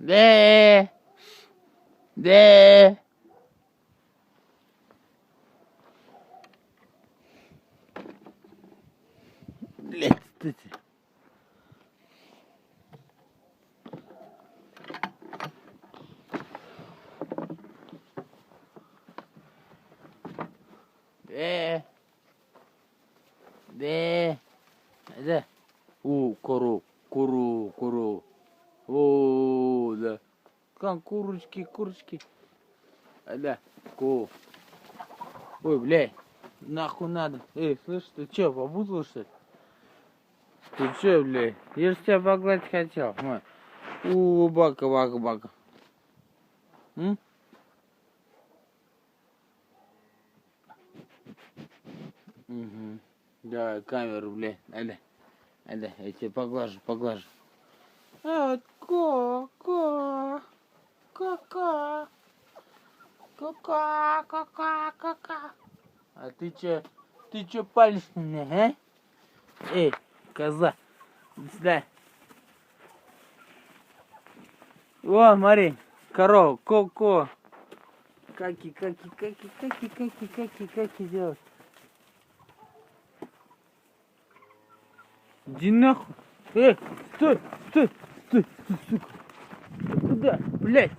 Де? Де? Блядь, что ты? Де? Да. Куру. О, да. Как курочки. Да, Ой, блядь, нахуй надо. Слышь, ты чё, попутал, что ли? Ты чё, блядь? Я же тебя погладить хотел. Бака. М? Угу. Давай, камеру, блядь. Ада, я тебя поглажу. Ко. А ты чё палишь на меня, а? Коза, иди сюда. О, смотри, корова, ко. Каки делать. Иди нахуй. Стой, сука. Куда, блядь?